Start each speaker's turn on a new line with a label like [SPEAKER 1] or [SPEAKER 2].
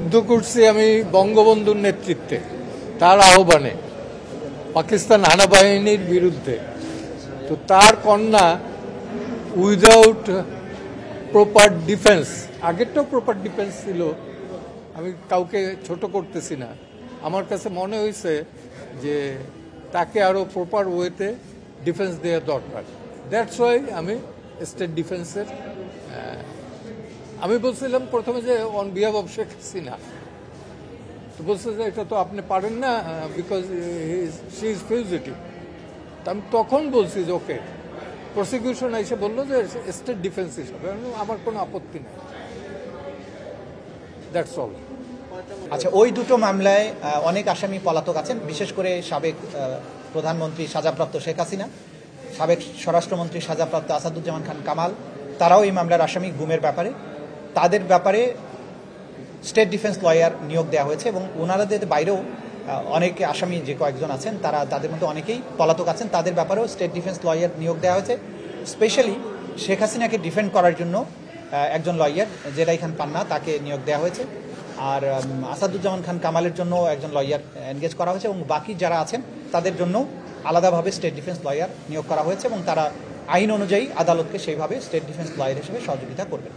[SPEAKER 1] যুদ্ধ করছি আমি বঙ্গবন্ধুর নেতৃত্বে, তার আহ্বানে পাকিস্তান হানাবাহিনীর বিরুদ্ধে। তো তার কন্যা উইদাউট প্রপার ডিফেন্স, আগেরটাও প্রপার ডিফেন্স ছিল, আমি কাউকে ছোট করতেছি না, আমার কাছে মনে হয়েছে যে তাকে আরও প্রপার ওয়েতে ডিফেন্স দেওয়া দরকার। দ্যাটস ওয়াই আমি স্টেট ডিফেন্সের আমি বলছিলাম প্রথমে যে on behalf of Sheikh Hasina, তো বলছে যে এটা তো আপনি পারেন না বিকজ শি ইজ ফিউজিটিভ। আমি তখন বলছি যে ওকে, প্রসিকিউশন এসে বললো যে স্টেট ডিফেন্স হিসাবে আমার কোনো আপত্তি নেই, দ্যাটস অল।
[SPEAKER 2] আচ্ছা, ওই দুটো মামলায় অনেক আসামি পলাতক আছেন, বিশেষ করে সাবেক প্রধানমন্ত্রী সাজাপ্রাপ্ত শেখ হাসিনা, সাবেক স্বরাষ্ট্রমন্ত্রী সাজাপ্রাপ্ত আসাদুজ্জামান খান কামাল, তারাও এই মামলার আসামি গুমের ব্যাপারে। তাদের ব্যাপারে স্টেট ডিফেন্স লয়ার নিয়োগ দেওয়া হয়েছে এবং ওনাদের বাইরেও অনেক আসামি যে কয়েকজন আছেন তাদের মধ্যে অনেকেই পলাতক আছেন, তাদের ব্যাপারেও স্টেট ডিফেন্স লয়ার নিয়োগ দেওয়া হয়েছে। স্পেশালি শেখ হাসিনাকে ডিফেন্ড করার জন্য একজন লয়ার জেরাই খান পান্না, তাকে নিয়োগ দেওয়া হয়েছে। আর আসাদুজ্জামান খান কামালের জন্য একজন লয়ার এনগেজ করা হয়েছে এবং বাকি যারা আছেন তাদের জন্য আলাদাভাবে স্টেট ডিফেন্স লয়ার নিয়োগ করা হয়েছে এবং তারা আইন অনুযায়ী আদালতকে সেইভাবে স্টেট ডিফেন্স লয়ার হিসেবে সহযোগিতা করবেন।